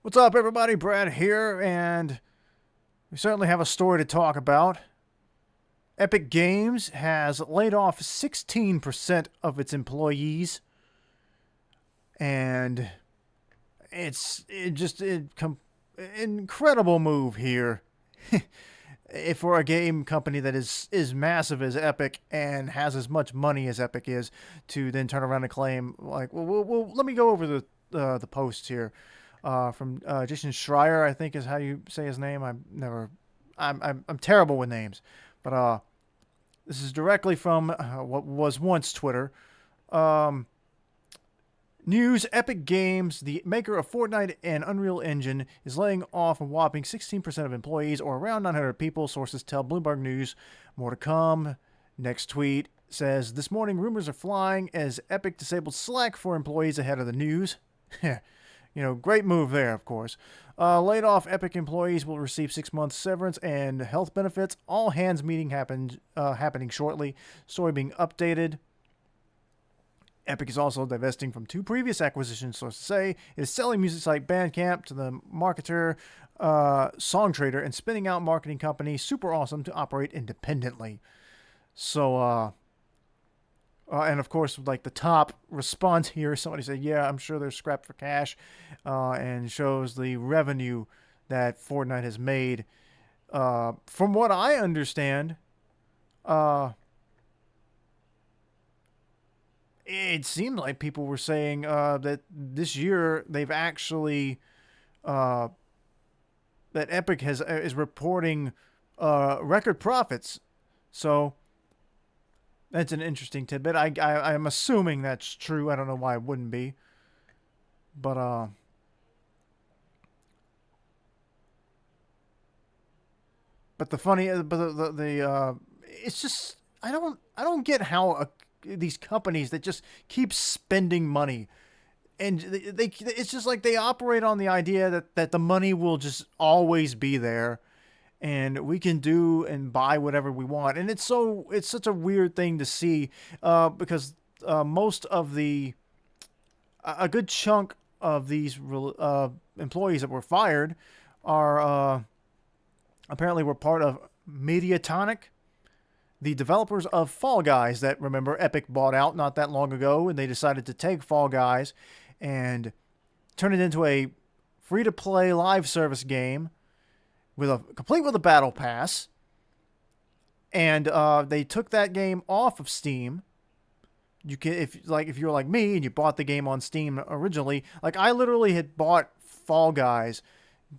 What's up, everybody? Brad here, and we certainly have a story to talk about. Epic Games has laid off 16% of its employees, and it's incredible move here. If for a game company that is massive as Epic and has as much money as Epic is, to then turn around and claim like, well let me go over the posts here from Jason Schreier, I think is how you say his name. I'm terrible with names, but this is directly from what was once Twitter. Um, News: Epic Games, the maker of Fortnite and Unreal Engine, is laying off a whopping 16% of employees, or around 900 people, sources tell Bloomberg News. More to come. Next tweet says, "This morning, rumors are flying as Epic disabled Slack for employees ahead of the news." Great move there, of course. Laid off Epic employees will receive 6 months severance and health benefits. All hands meeting happening shortly. Story being updated. Epic is also divesting from two previous acquisitions, sources say. It is selling music site Bandcamp to the marketer Songtrader and spinning out marketing company Super Awesome to operate independently. So, and of course, like the top response here, somebody said, "Yeah, I'm sure they're scrapped for cash," and shows the revenue that Fortnite has made. From what I understand, uh, it seemed like people were saying that this year they've actually uh, that Epic is reporting record profits. So that's an interesting tidbit. I'm assuming that's true. I don't know why it wouldn't be, but but the funny, but it's just I don't get how these companies that just keep spending money, and it's just like they operate on the idea that the money will just always be there, and we can do and buy whatever we want. And it's such a weird thing to see, because most of the a good chunk of these employees that were fired are apparently were part of Mediatonic, the developers of Fall Guys that, remember, Epic bought out not that long ago, and they decided to take Fall Guys and turn it into a free-to-play live service game complete with a battle pass. And they took that game off of Steam. You can, if you're like me and you bought the game on Steam originally, like I literally had bought Fall Guys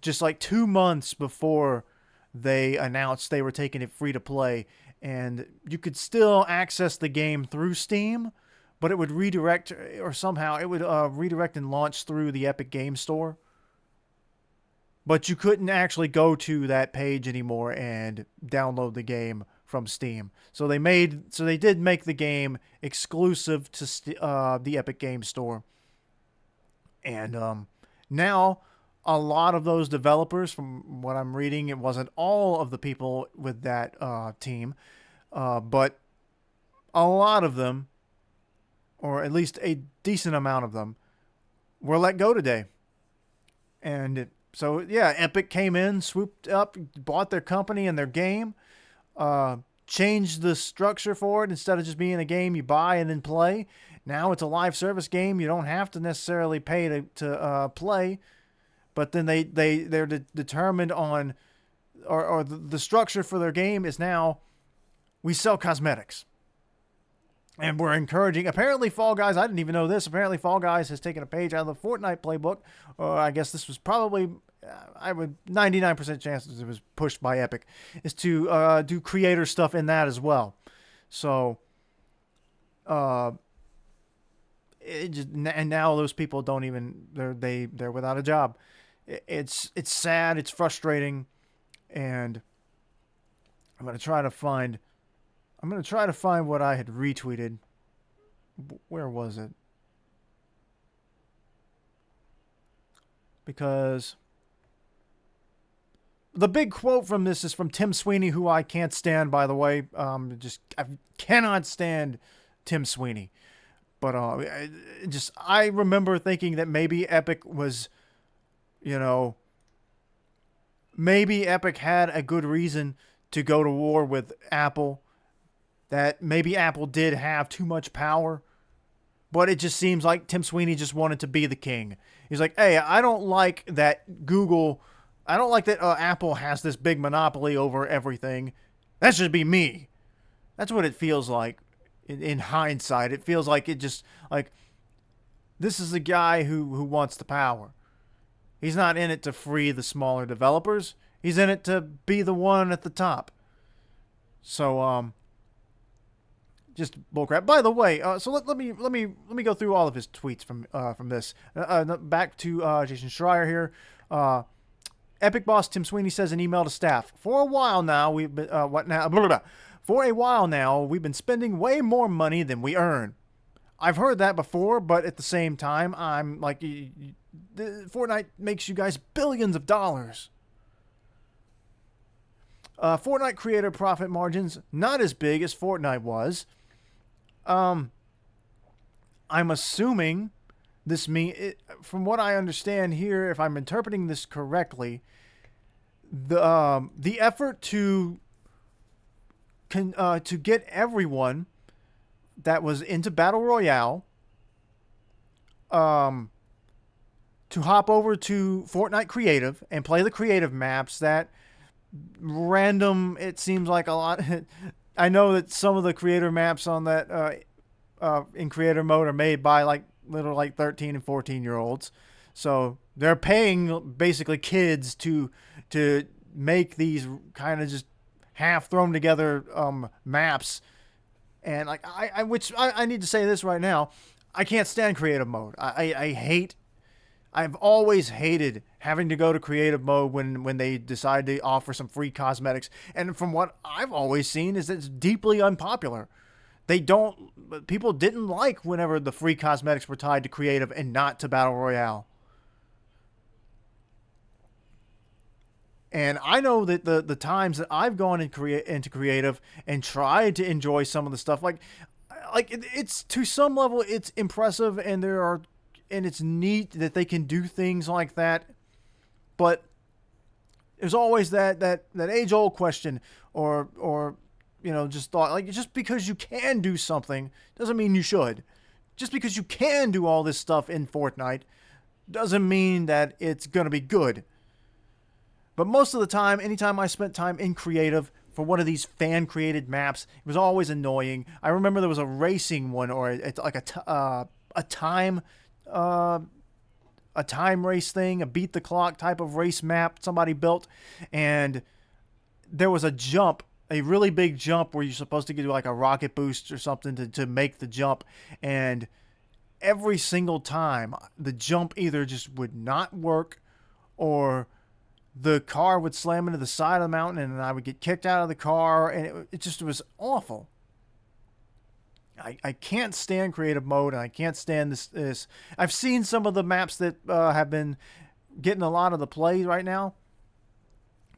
just like 2 months before they announced they were taking it free to play, and you could still access the game through Steam, but it would redirect, or somehow it would redirect and launch through the Epic Game Store. But you couldn't actually go to that page anymore and download the game from Steam. So they did make the game exclusive to the Epic Game Store, and now a lot of those developers, from what I'm reading, it wasn't all of the people with that team, but a lot of them, or at least a decent amount of them, were let go today. And so, yeah, Epic came in, swooped up, bought their company and their game, changed the structure for it. Instead of just being a game you buy and then play, now it's a live service game. You don't have to necessarily pay to play, but then they're determined on, or the structure for their game is now, we sell cosmetics. And we're encouraging, apparently Fall Guys, I didn't even know this, apparently Fall Guys has taken a page out of the Fortnite playbook. Or I guess this was probably, I would 99% chances it was pushed by Epic, is to do creator stuff in that as well. So, and now those people don't even, they're without a job. It's sad, it's frustrating, and I'm gonna try to find what I had retweeted. Where was it? Because the big quote from this is from Tim Sweeney, who I can't stand, by the way. I cannot stand Tim Sweeney. But I remember thinking that maybe Epic was You know, maybe Epic had a good reason to go to war with Apple. That maybe Apple did have too much power, but it just seems like Tim Sweeney just wanted to be the king. He's like, hey, I don't like that Google, I don't like that Apple has this big monopoly over everything. That should be me. That's what it feels like in hindsight. It feels like it just, like, this is the guy who wants the power. He's not in it to free the smaller developers. He's in it to be the one at the top. So, just bullcrap. By the way, so let me go through all of his tweets from this. Back to Jason Schreier here. Epic boss Tim Sweeney says in email to staff: For a while now, we've been For a while now, we've been spending way more money than we earn. I've heard that before, but at the same time, I'm like, Fortnite makes you guys billions of dollars. Fortnite creator profit margins not as big as Fortnite was. I'm assuming this from what I understand here, if I'm interpreting this correctly, the effort to get everyone that was into Battle Royale to hop over to Fortnite Creative and play the creative maps that random, it seems like a lot. I know that some of the creator maps on that in creator mode are made by like 13 and 14-year-olds. So they're paying basically kids to make these kind of just half thrown together maps. And like I need to say this right now, I can't stand creative mode. I've always hated having to go to creative mode when they decide to offer some free cosmetics. And from what I've always seen is it's deeply unpopular. People didn't like whenever the free cosmetics were tied to creative and not to Battle Royale. And I know that the times that I've gone into creative and tried to enjoy some of the stuff, like it's to some level it's impressive, and it's neat that they can do things like that. But there's always that age old question, or just thought, like, just because you can do something doesn't mean you should. Just because you can do all this stuff in Fortnite doesn't mean that it's gonna be good. But most of the time, anytime I spent time in creative for one of these fan-created maps, it was always annoying. I remember there was a racing one, or it's like a time race thing, a beat the clock type of race map somebody built, and there was a jump, a really big jump where you're supposed to do like a rocket boost or something to make the jump, and every single time the jump either just would not work, or the car would slam into the side of the mountain and I would get kicked out of the car, and it was awful. I can't stand creative mode, and I can't stand this. I've seen some of the maps that have been getting a lot of the play right now,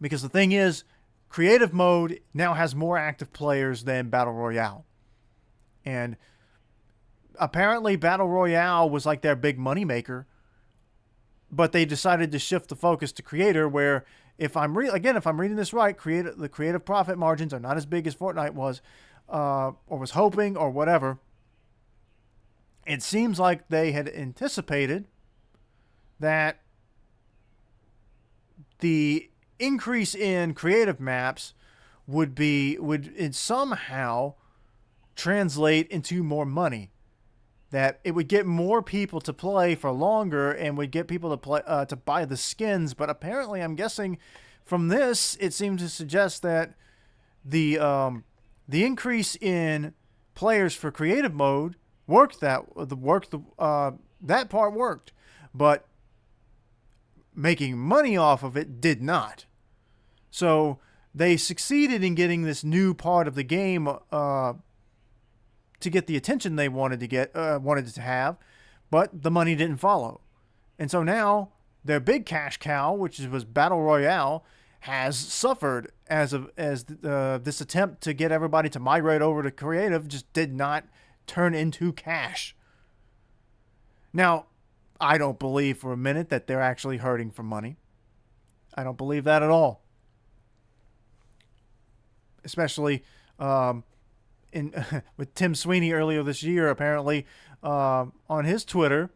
because the thing is, creative mode now has more active players than Battle Royale. And apparently Battle Royale was like their big moneymaker, but they decided to shift the focus to creator, where if I'm reading this right, the creative profit margins are not as big as Fortnite was, or was hoping, or whatever. It seems like they had anticipated that the increase in creative maps would somehow translate into more money. That it would get more people to play for longer, and would get people to play to buy the skins. But apparently, I'm guessing from this, it seems to suggest that the increase in players for creative mode worked. That part worked, but making money off of it did not. So they succeeded in getting this new part of the game to get the attention they wanted to have, but the money didn't follow. And so now their big cash cow, which was Battle Royale, has suffered as this attempt to get everybody to migrate over to creative just did not turn into cash. Now, I don't believe for a minute that they're actually hurting for money. I don't believe that at all. Especially in with Tim Sweeney earlier this year, apparently on his Twitter,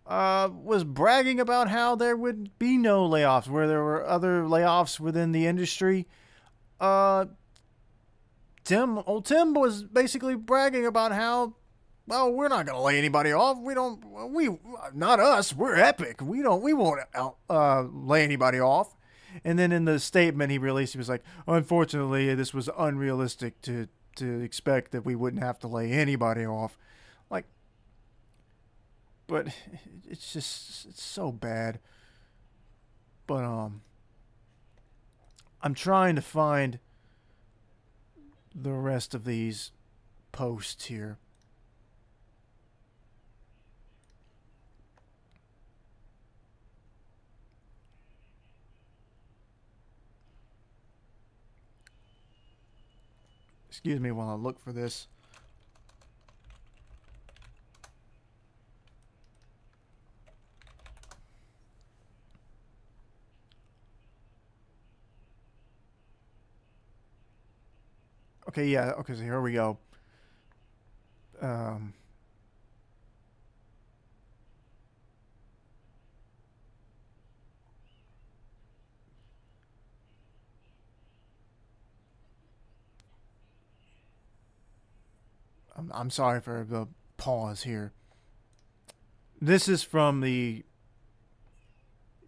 was bragging about how there would be no layoffs, where there were other layoffs within the industry. Old Tim was basically bragging about how, well, we're not gonna lay anybody off. Not us. We're Epic. We won't lay anybody off. And then in the statement he released, he was like, unfortunately, this was unrealistic to expect that we wouldn't have to lay anybody off. Like, but it's so bad. But I'm trying to find the rest of these posts here. Excuse me while I look for this. Okay, yeah, okay, so here we go. I'm sorry for the pause here. This is from the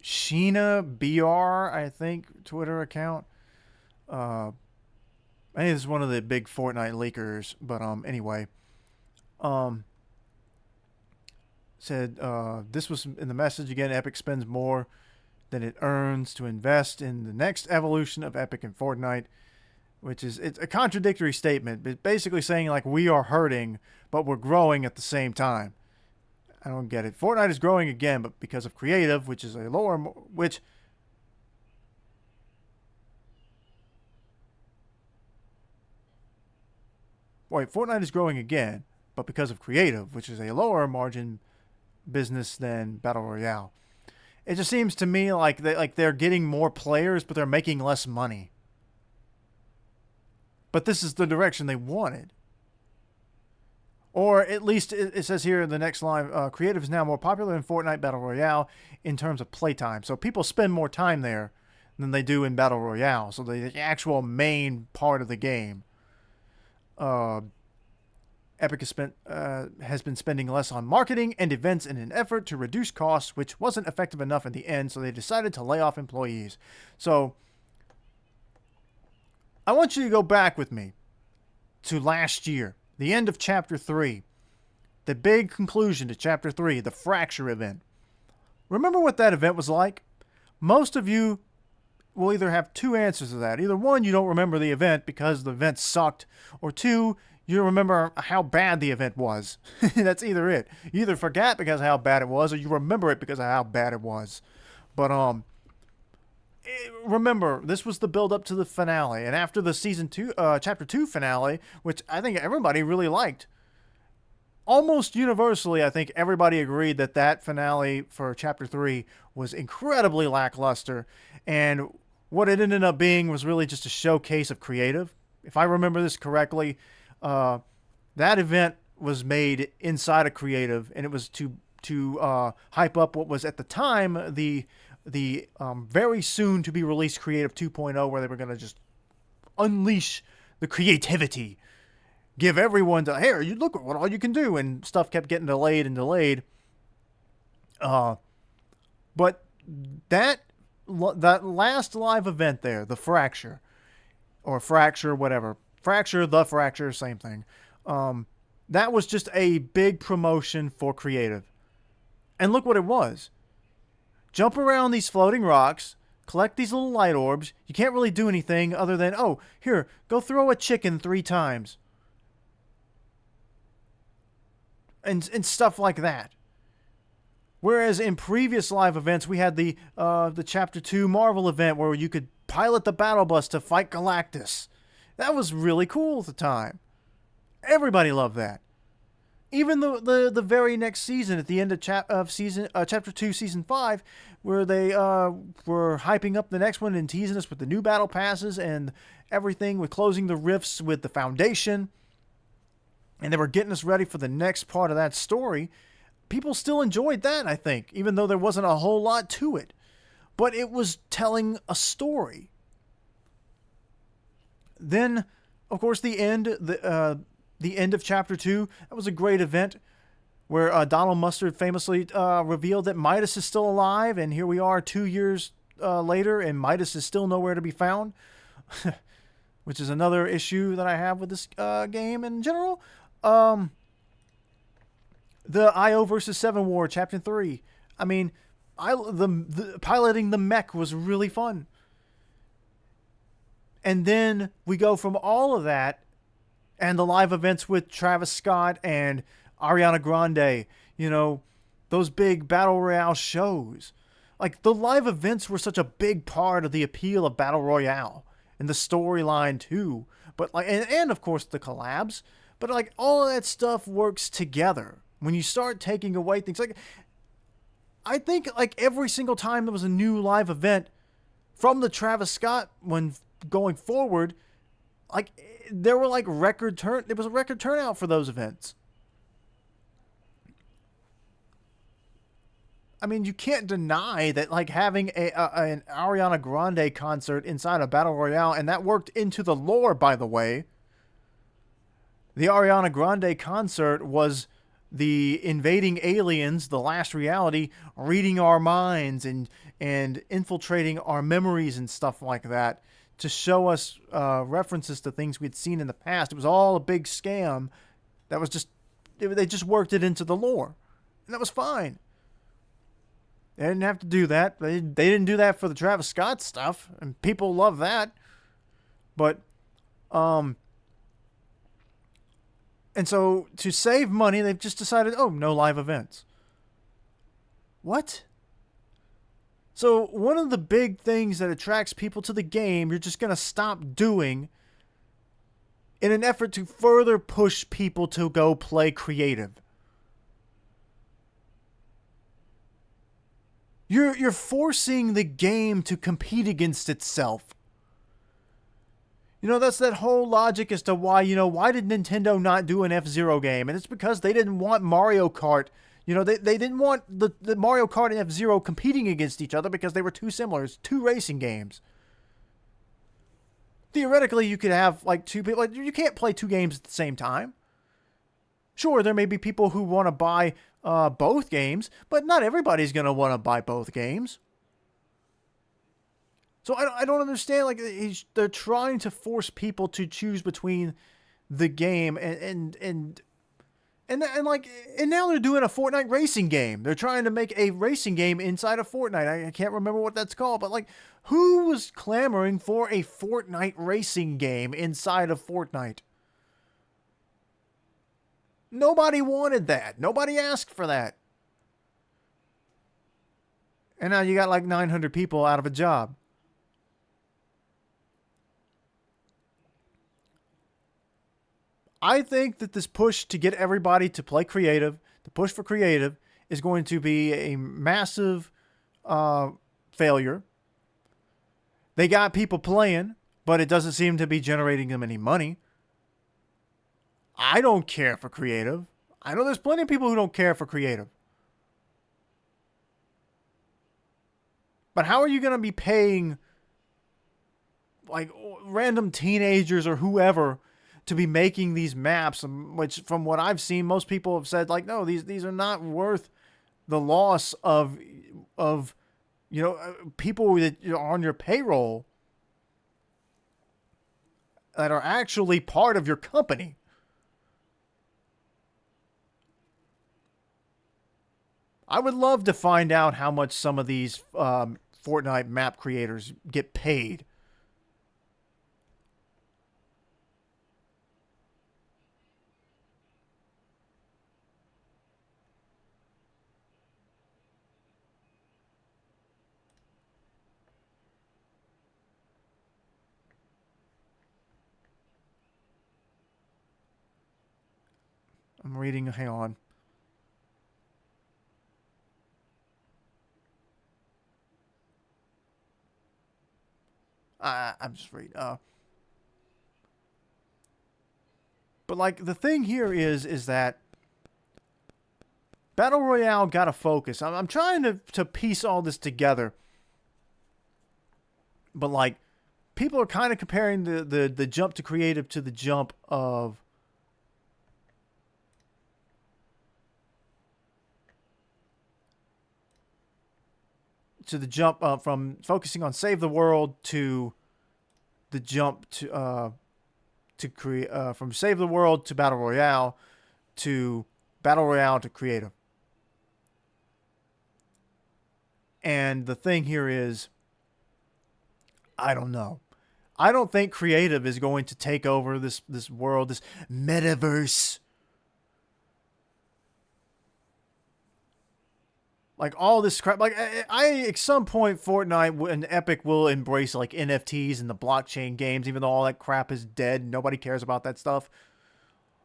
SheenaBR, I think, Twitter account. I think this is one of the big Fortnite leakers, but anyway, said this was in the message again. Epic spends more than it earns to invest in the next evolution of Epic and Fortnite, which is, it's a contradictory statement, but basically saying like we are hurting, but we're growing at the same time. I don't get it. Fortnite is growing again, but because of creative, which is a lower, which. Wait, Fortnite is growing again, but because of creative, which is a lower margin business than Battle Royale. It just seems to me like they're getting more players, but they're making less money. But this is the direction they wanted. Or at least it says here in the next line, creative is now more popular in Fortnite Battle Royale in terms of playtime. So people spend more time there than they do in Battle Royale. So the actual main part of the game. Epic has been spending less on marketing and events in an effort to reduce costs, which wasn't effective enough in the end, so they decided to lay off employees. So I want you to go back with me to last year, the end of Chapter 3, the big conclusion to Chapter 3, the Fracture event. Remember what that event was like? Most of you will either have two answers to that. Either one, you don't remember the event because the event sucked, or two, you remember how bad the event was. That's either it. You either forgot because of how bad it was, or you remember it because of how bad it was. But remember, this was the build up to the finale, and after the Chapter 2 finale, which I think everybody really liked, almost universally, I think everybody agreed that that finale for Chapter 3 was incredibly lackluster, and what it ended up being was really just a showcase of creative. If I remember this correctly, that event was made inside of creative, and it was to hype up what was at the time the very soon to be released Creative 2.0, where they were going to just unleash the creativity, give everyone to, hey, you look at what all you can do, and stuff kept getting delayed and delayed. But that last live event there, the Fracture, or Fracture, whatever, the Fracture, same thing. That was just a big promotion for creative, and look what it was. Jump around these floating rocks, collect these little light orbs. You can't really do anything other than, oh, here, go throw a chicken 3 times. And stuff like that. Whereas in previous live events, we had the Chapter 2 Marvel event where you could pilot the battle bus to fight Galactus. That was really cool at the time. Everybody loved that. Even the very next season, at the end of chapter 2, season 5, where they were hyping up the next one and teasing us with the new battle passes and everything, with closing the rifts with the Foundation, and they were getting us ready for the next part of that story. People still enjoyed that, I think, even though there wasn't a whole lot to it. But it was telling a story. Then, of course, the end of chapter 2, that was a great event where Donald Mustard famously revealed that Midas is still alive, and here we are 2 years later, and Midas is still nowhere to be found, which is another issue that I have with this game in general. The IO versus 7 War, Chapter 3. I mean, the piloting the mech was really fun. And then we go from all of that and the live events with Travis Scott and Ariana Grande, you know, those big Battle Royale shows. Like, the live events were such a big part of the appeal of Battle Royale and the storyline too. But like, and of course the collabs. But like, all of that stuff works together. When you start taking away things, like, I think like every single time there was a new live event from the Travis Scott one going forward, like, there were like there was a record turnout for those events. I mean, you can't deny that, like, having an Ariana Grande concert inside a Battle Royale, and that worked into the lore, by the way. The Ariana Grande concert was the invading aliens, the last reality, reading our minds and infiltrating our memories and stuff like that to show us references to things we'd seen in the past. It was all a big scam. That was just, they just worked it into the lore, and that was fine. They didn't have to do that. They didn't do that for the Travis Scott stuff, and people love that. But, and so to save money, they've just decided, oh, no live events. What? So one of the big things that attracts people to the game, you're just going to stop doing in an effort to further push people to go play creative. You're forcing the game to compete against itself. You know, that's that whole logic as to why, why did Nintendo not do an F-Zero game? And it's because they didn't want Mario Kart. They didn't want the Mario Kart and F-Zero competing against each other because they were too similar. It's two racing games. Theoretically, you could have, like, two people. Like, you can't play two games at the same time. Sure, there may be people who want to buy both games, but not everybody's going to want to buy both games. So I don't understand. Like, they're trying to force people to choose between the game and now they're doing a Fortnite racing game. They're trying to make a racing game inside of Fortnite. I can't remember what that's called, but like, who was clamoring for a Fortnite racing game inside of Fortnite? Nobody wanted that. Nobody asked for that. And now you got like 900 people out of a job. I think that this push to get everybody to play creative, the push for creative, is going to be a massive failure. They got people playing, but it doesn't seem to be generating them any money. I don't care for creative. I know there's plenty of people who don't care for creative. But how are you going to be paying, like, random teenagers or whoever to be making these maps, which, from what I've seen, most people have said, like, no, these are not worth the loss of people that are on your payroll that are actually part of your company. I would love to find out how much some of these Fortnite map creators get paid. I'm reading. Hang on. I'm just reading. But like the thing here is that Battle Royale got to focus. I'm trying to piece all this together, but like people are kind of comparing the jump to creative to the jump of from focusing on save the world to the jump to create from save the world to battle royale to battle royale to creative. And the thing here is, I don't know. I don't think creative is going to take over this world, this metaverse. Like all this crap. Like I at some point, Fortnite and Epic will embrace like NFTs and the blockchain games, even though all that crap is dead. Nobody cares about that stuff.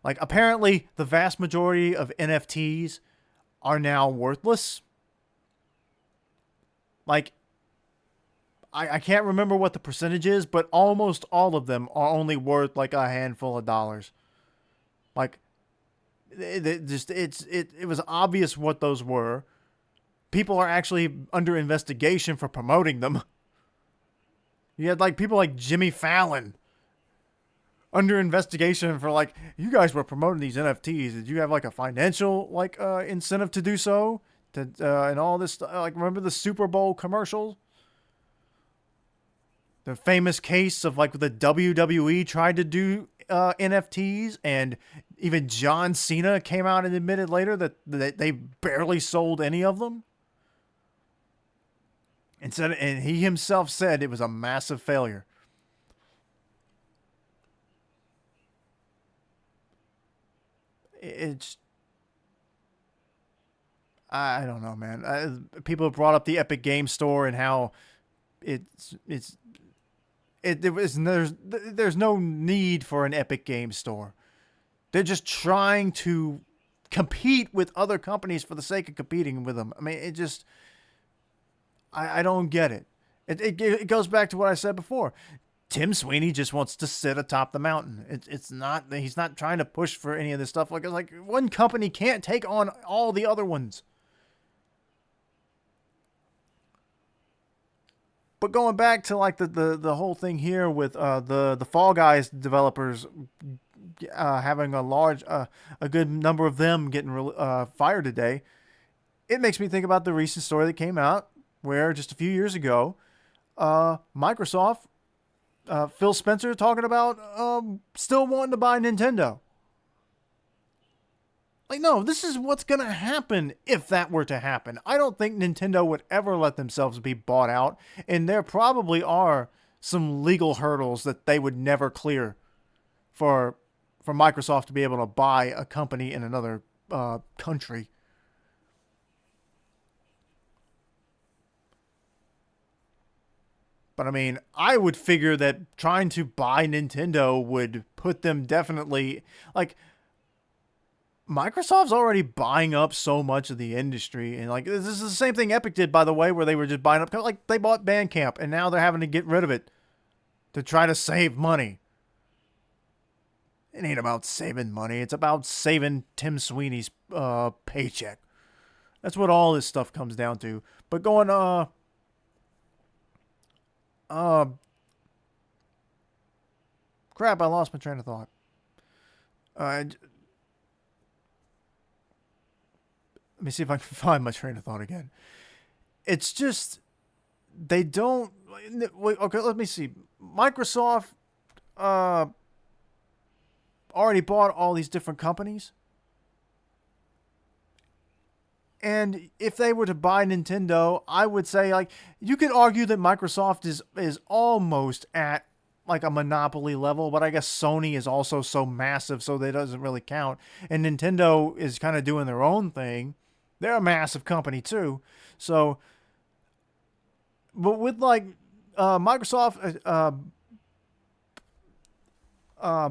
Like apparently, the vast majority of NFTs are now worthless. Like I can't remember what the percentage is, but almost all of them are only worth like a handful of dollars. Like it was obvious what those were. People are actually under investigation for promoting them. You had like people like Jimmy Fallon under investigation for like, you guys were promoting these NFTs. Did you have like a financial like incentive to do so? To, and all this like, remember the Super Bowl commercial? The famous case of like the WWE tried to do NFTs, and even John Cena came out and admitted later that they barely sold any of them. And he himself said it was a massive failure. It's I don't know, man. People have brought up the Epic Game Store and how it's there's no need for an Epic Game Store. They're just trying to compete with other companies for the sake of competing with them. I mean, it just I don't get it. It goes back to what I said before. Tim Sweeney just wants to sit atop the mountain. It's not he's not trying to push for any of this stuff. Like one company can't take on all the other ones. But going back to like the whole thing here with the Fall Guys developers having a good number of them getting fired today, it makes me think about the recent story that came out where just a few years ago, Microsoft, Phil Spencer talking about still wanting to buy Nintendo. Like, no, this is what's going to happen if that were to happen. I don't think Nintendo would ever let themselves be bought out, and there probably are some legal hurdles that they would never clear for Microsoft to be able to buy a company in another country. But I mean, I would figure that trying to buy Nintendo would put them definitely like Microsoft's already buying up so much of the industry, and like this is the same thing Epic did, by the way, where they were just buying up. Like they bought Bandcamp, and now they're having to get rid of it to try to save money. It ain't about saving money; it's about saving Tim Sweeney's paycheck. That's what all this stuff comes down to. But going uh crap, I lost my train of thought. Let me see if I can find my train of thought again. It's just they don't. Wait, okay, let me see. Microsoft uh, already bought all these different companies, and if they were to buy Nintendo, I would say like you could argue that Microsoft is almost at like a monopoly level, but I guess Sony is also so massive, so that doesn't really count. And Nintendo is kind of doing their own thing. They're a massive company too. So, but with like Microsoft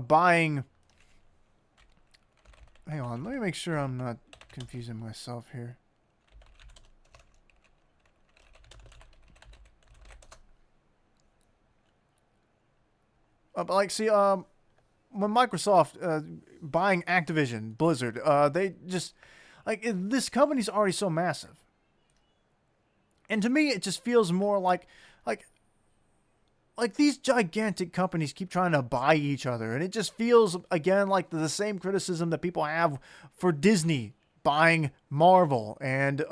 buying hang on. Let me make sure I'm not confusing myself here. But like, see, when Microsoft buying Activision, Blizzard, they just like this company's already so massive, and to me, it just feels more like like these gigantic companies keep trying to buy each other, and it just feels again like the same criticism that people have for Disney buying Marvel and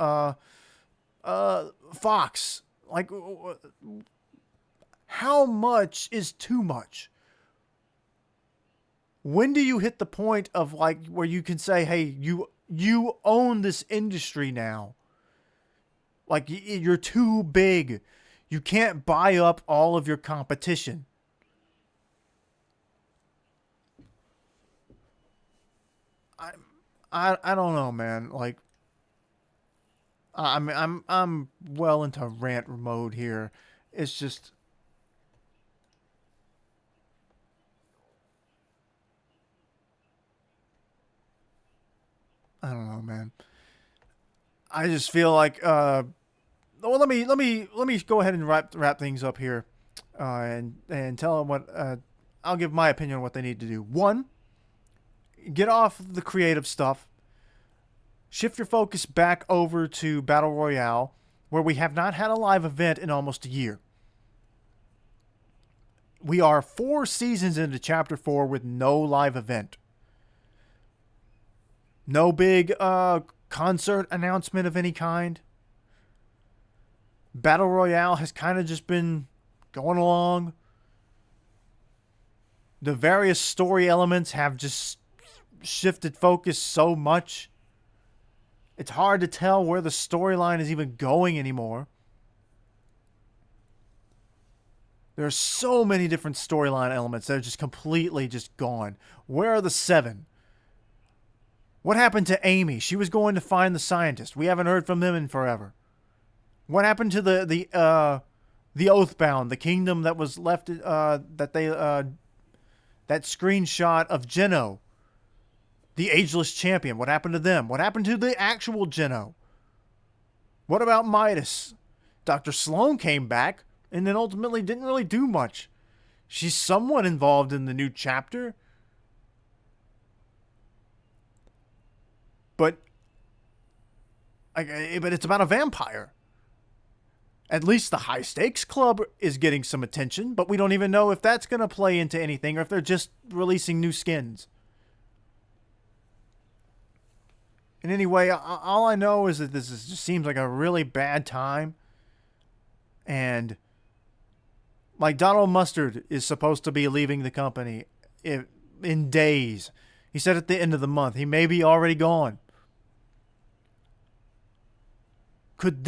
Fox. Like, how much is too much? When do you hit the point of like where you can say, "Hey, you own this industry now"? Like you're too big. You can't buy up all of your competition. I I don't know, man. Like I'm well into rant mode here. It's just I don't know, man. I just feel like well, let me go ahead and wrap things up here, and tell them what I'll give my opinion on what they need to do. One, get off the creative stuff. Shift your focus back over to Battle Royale, where we have not had a live event in almost a year. We are 4 seasons into Chapter 4 with no live event. No big concert announcement of any kind. Battle Royale has kind of just been going along. The various story elements have just shifted focus so much. It's hard to tell where the storyline is even going anymore. There's so many different storyline elements that are just completely just gone. Where are the 7? What happened to Amy? She was going to find the scientist. We haven't heard from them in forever. What happened to the Oathbound, the kingdom that was left that screenshot of Geno, the ageless champion? What happened to them? What happened to the actual Geno? What about Midas? Dr. Sloan came back and then ultimately didn't really do much. She's somewhat involved in the new chapter, but it's about a vampire. At least the High Stakes Club is getting some attention, but we don't even know if that's going to play into anything or if they're just releasing new skins. And anyway, all I know is that just seems like a really bad time. And like Donald Mustard is supposed to be leaving the company in days. He said at the end of the month. He may be already gone. Could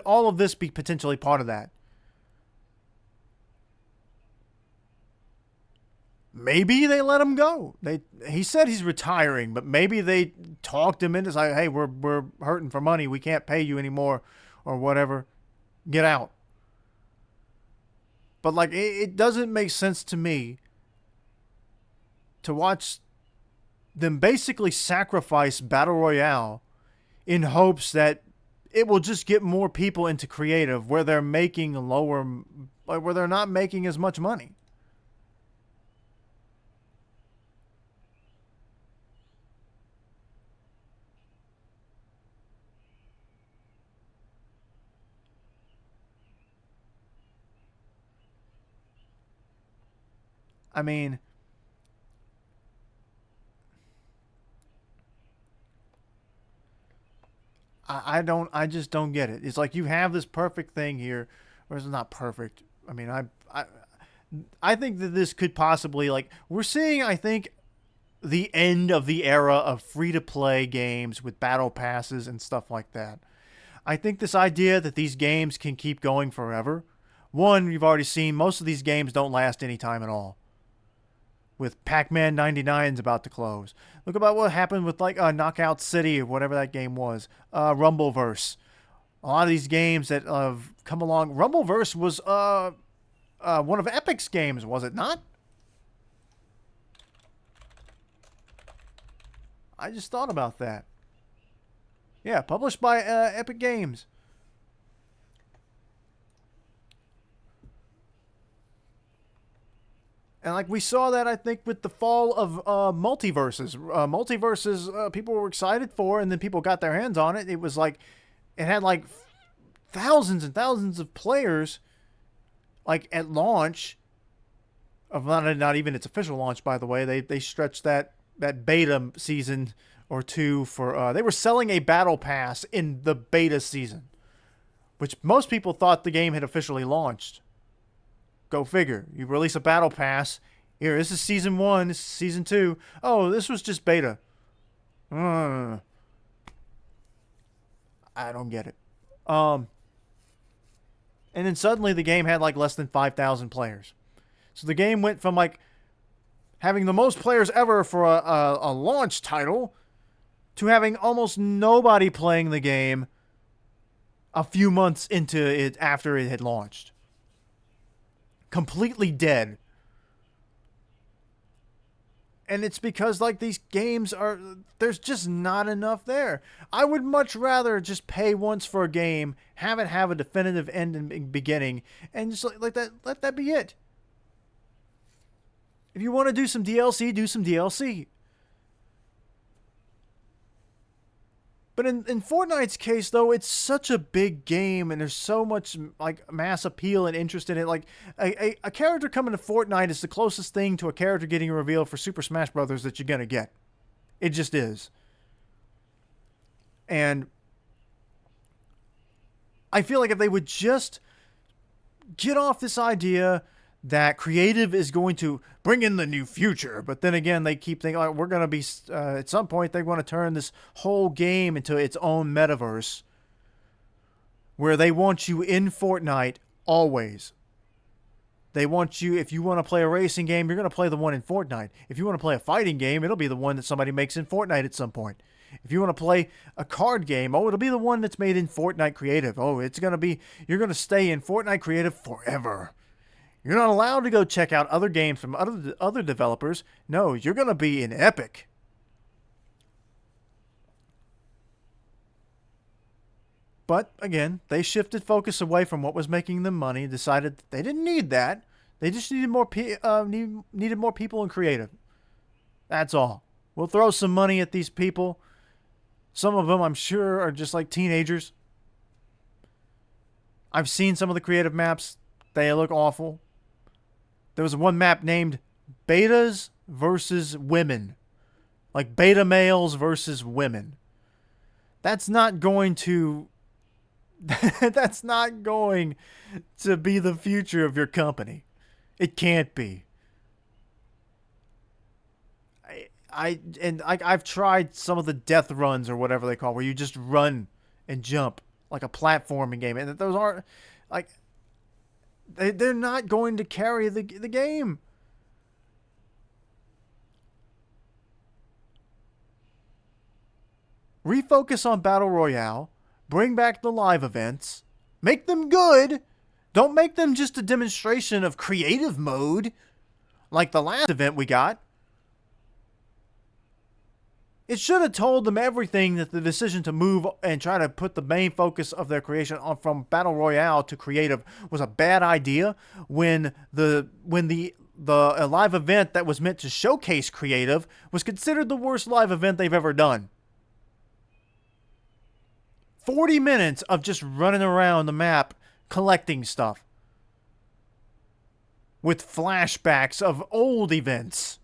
all of this be potentially part of that? Maybe they let him go. He said he's retiring, but maybe they talked him into saying, "Hey, we're hurting for money. We can't pay you anymore, or whatever. Get out." But like, it doesn't make sense to me to watch them basically sacrifice Battle Royale in hopes that it will just get more people into creative where they're making where they're not making as much money. I mean, I just don't get it. It's like you have this perfect thing here, or it's not perfect. I mean, I think that this could possibly, like, we're seeing, I think, the end of the era of free to play games with battle passes and stuff like that. I think this idea that these games can keep going forever. One, you've already seen most of these games don't last any time at all. With Pac-Man 99's about to close. Look about what happened with like Knockout City or whatever that game was. Rumbleverse. A lot of these games that have come along. Rumbleverse was one of Epic's games, was it not? I just thought about that. Yeah, published by Epic Games. And like we saw that, I think, with the fall of multiverses. Multiverses, people were excited for, and then people got their hands on it. It was like, it had like thousands and thousands of players, like at launch. Of not even its official launch, by the way. They stretched that beta season or two for. They were selling a battle pass in the beta season, which most people thought the game had officially launched. Go figure. You release a battle pass. Here, this is season 1. This is season 2. Oh, this was just beta. I don't get it. And then suddenly the game had like less than 5,000 players. So the game went from like having the most players ever for a launch title to having almost nobody playing the game a few months into it after it had launched. Completely dead. And it's because like these games are, there's just not enough there. I would much rather just pay once for a game, have it have a definitive end and beginning, and just like that, let that be it. If you want to do some DLC, do some DLC. But in Fortnite's case, though, it's such a big game, and there's so much like mass appeal and interest in it. Like a character coming to Fortnite is the closest thing to a character getting revealed for Super Smash Brothers that you're gonna get. It just is. And I feel like if they would just get off this idea that creative is going to bring in the new future. But then again, they keep thinking, like, we're going to be, at some point, they want to turn this whole game into its own metaverse where they want you in Fortnite always. They want you, if you want to play a racing game, you're going to play the one in Fortnite. If you want to play a fighting game, it'll be the one that somebody makes in Fortnite at some point. If you want to play a card game, oh, it'll be the one that's made in Fortnite Creative. Oh, it's going to be, you're going to stay in Fortnite Creative forever. You're not allowed to go check out other games from other developers. No, you're going to be in Epic. But again, they shifted focus away from what was making them money, decided they didn't need that. They just needed needed more people in creative. That's all. We'll throw some money at these people. Some of them, I'm sure, are just like teenagers. I've seen some of the creative maps. They look awful. There was one map named Betas versus Women. Like beta males versus women. That's not going to... that's not going to be the future of your company. It can't be. I've tried some of the death runs or whatever they call, where you just run and jump like a platforming game, and those aren't like they're not going to carry the game. Refocus on Battle Royale. Bring back the live events. Make them good. Don't make them just a demonstration of creative mode like the last event we got. It should have told them everything, that the decision to move and try to put the main focus of their creation on from Battle Royale to creative was a bad idea when the live event that was meant to showcase creative was considered the worst live event they've ever done. 40 minutes of just running around the map collecting stuff with flashbacks of old events.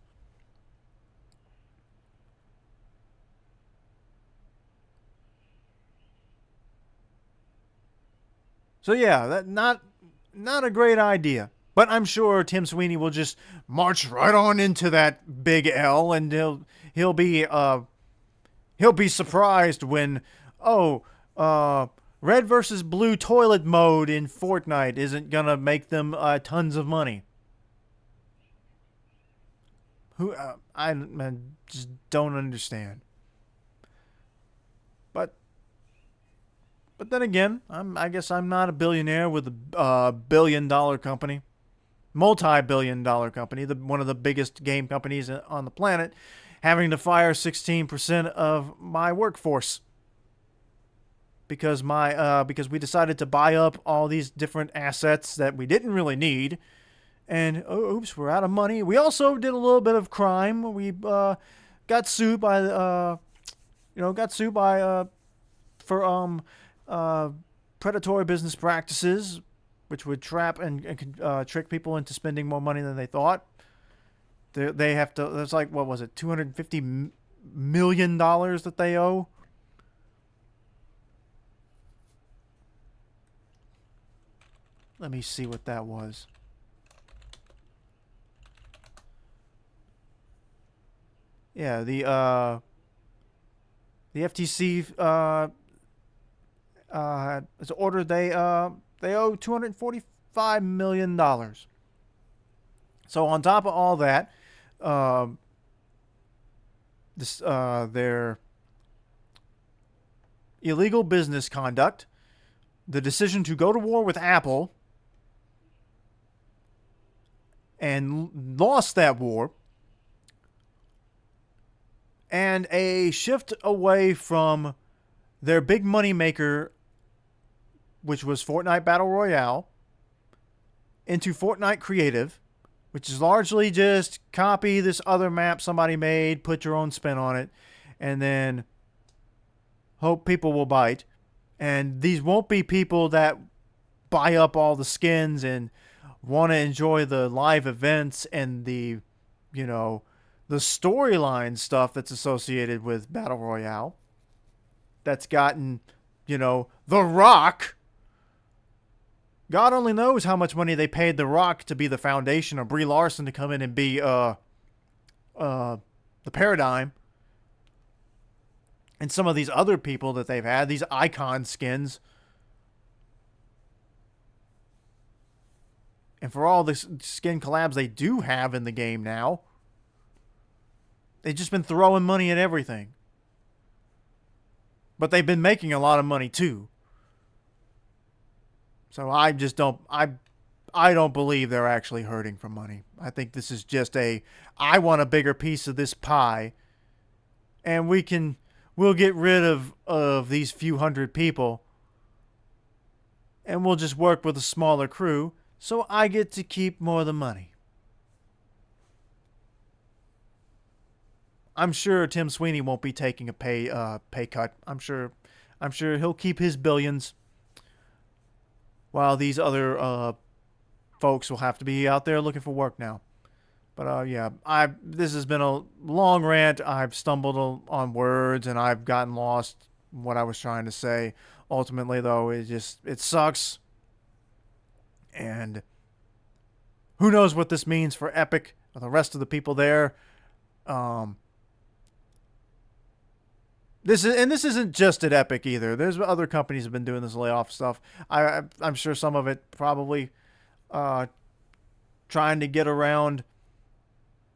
So yeah, that not a great idea. But I'm sure Tim Sweeney will just march right on into that big L, and he'll be surprised when red versus blue toilet mode in Fortnite isn't gonna make them tons of money. I just don't understand. But then again, I guess I'm not a billionaire with a billion-dollar company, multi-billion-dollar company, one of the biggest game companies on the planet, having to fire 16% of my workforce because we decided to buy up all these different assets that we didn't really need, and oops, we're out of money. We also did a little bit of crime. We got sued by for predatory business practices, which would trap and trick people into spending more money than they thought. They have to. There's like, what was it, $250 million that they owe. Let me see what that was. Yeah, the FTC has ordered they owe $245 million. So on top of all that, their illegal business conduct, the decision to go to war with Apple, and lost that war, and a shift away from their big money maker, which was Fortnite Battle Royale, into Fortnite Creative, which is largely just copy this other map somebody made, put your own spin on it, and then hope people will bite. And these won't be people that buy up all the skins and want to enjoy the live events and the storyline stuff that's associated with Battle Royale. That's gotten, The Rock. God only knows how much money they paid The Rock to be the foundation, or Brie Larson to come in and be the paradigm. And some of these other people that they've had, these icon skins. And for all the skin collabs they do have in the game now, they've just been throwing money at everything. But they've been making a lot of money too. So I don't believe they're actually hurting for money. I think this is just I want a bigger piece of this pie, and we'll get rid of these few hundred people, and we'll just work with a smaller crew, so I get to keep more of the money. I'm sure Tim Sweeney won't be taking a pay cut. I'm sure he'll keep his billions, while these other folks will have to be out there looking for work now. But this has been a long rant. I've stumbled on words and I've gotten lost in what I was trying to say. Ultimately, though, it sucks. And who knows what this means for Epic or the rest of the people there. This isn't just at Epic either. There's other companies have been doing this layoff stuff. I'm sure some of it probably trying to get around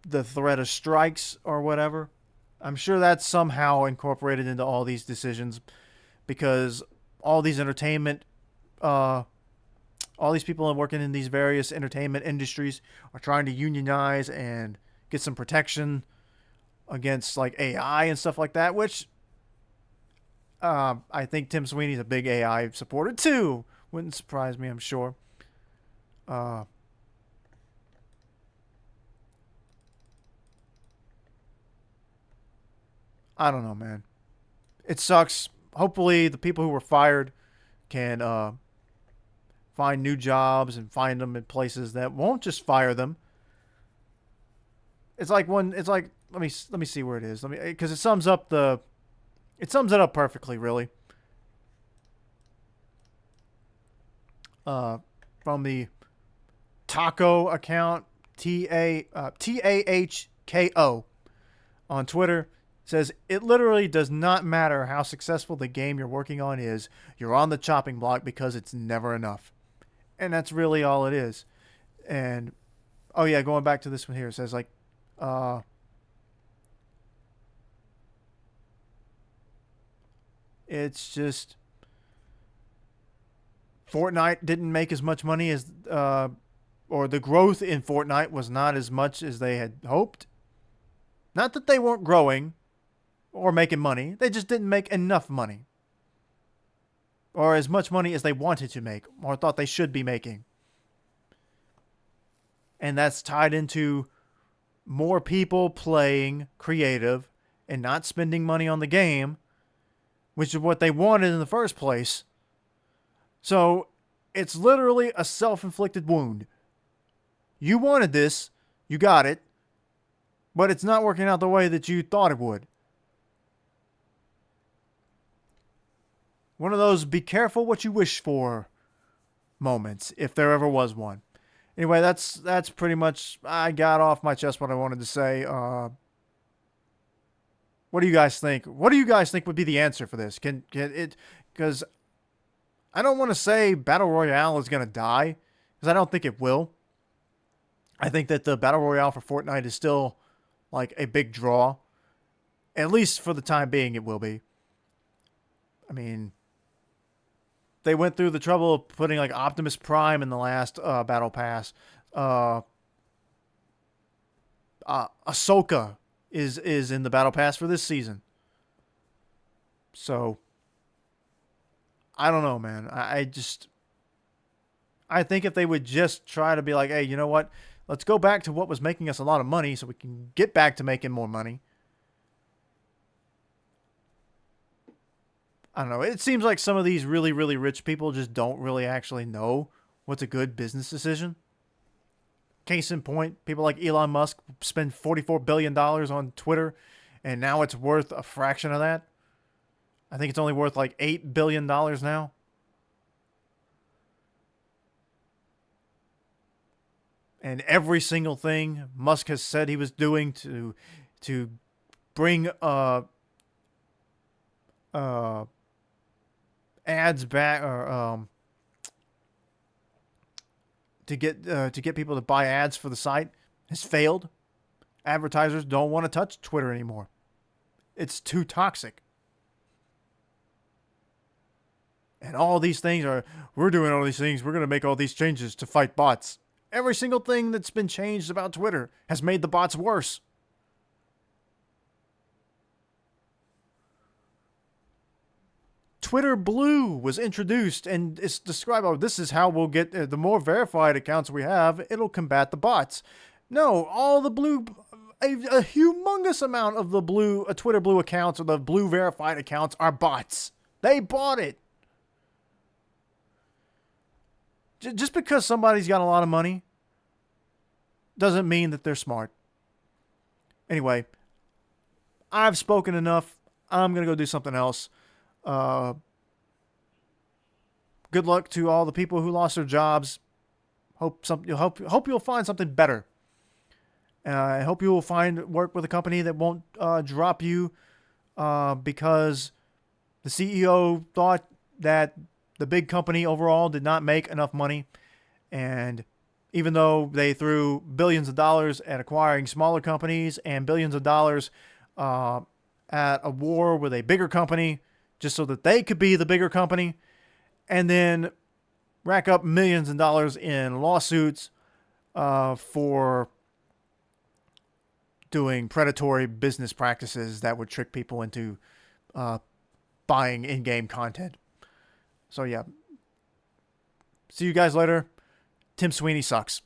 the threat of strikes or whatever. I'm sure that's somehow incorporated into all these decisions, because all these all these people working in these various entertainment industries are trying to unionize and get some protection against like AI and stuff like that, which I think Tim Sweeney's a big AI supporter too. Wouldn't surprise me, I'm sure. I don't know, man. It sucks. Hopefully the people who were fired can find new jobs and find them in places that won't just fire them. Let me see where it is. Because it sums it up perfectly, really. From the Taco account, TAHKO on Twitter, says, it literally does not matter how successful the game you're working on is. You're on the chopping block because it's never enough. And that's really all it is. And, going back to this one here, it says, it's just Fortnite didn't make as much money as, or the growth in Fortnite was not as much as they had hoped. Not that they weren't growing or making money. They just didn't make enough money. Or as much money as they wanted to make or thought they should be making. And that's tied into more people playing creative and not spending money on the game, which is what they wanted in the first place. So it's literally a self-inflicted wound. You wanted this, you got it, but it's not working out the way that you thought it would. One of those be careful what you wish for moments, if there ever was one. Anyway, that's pretty much, I got off my chest what I wanted to say. What do you guys think? What do you guys think would be the answer for this? Can it, because I don't want to say Battle Royale is going to die, because I don't think it will. I think that the Battle Royale for Fortnite is still like a big draw. At least for the time being, it will be. I mean, they went through the trouble of putting like Optimus Prime in the last Battle Pass. Ahsoka is in the Battle Pass for this season. So, I don't know, man. I think if they would just try to be like, hey, you know what? Let's go back to what was making us a lot of money so we can get back to making more money. I don't know. It seems like some of these really, really rich people just don't really actually know what's a good business decision. Case in point, people like Elon Musk spend $44 billion on Twitter, and now it's worth a fraction of that. I think it's only worth like $8 billion now. And every single thing Musk has said he was doing to bring ads back, or to get people to buy ads for the site has failed. Advertisers don't want to touch Twitter anymore. It's too toxic. And all these things we're doing all these things. We're going to make all these changes to fight bots. Every single thing that's been changed about Twitter has made the bots worse. Twitter Blue was introduced, and it's described, oh, this is how we'll get, the more verified accounts we have, it'll combat the bots. No, all the blue, a humongous amount of the blue, Twitter Blue accounts or the blue verified accounts are bots. They bought it. Just because somebody's got a lot of money doesn't mean that they're smart. Anyway, I've spoken enough. I'm going to go do something else. Good luck to all the people who lost their jobs. Hope you'll find something better. I hope you will work with a company that won't drop you because the CEO thought that the big company overall did not make enough money. And even though they threw billions of dollars at acquiring smaller companies and billions of dollars at a war with a bigger company just so that they could be the bigger company, and then rack up millions of dollars in lawsuits for doing predatory business practices that would trick people into buying in-game content. So yeah. See you guys later. Tim Sweeney sucks.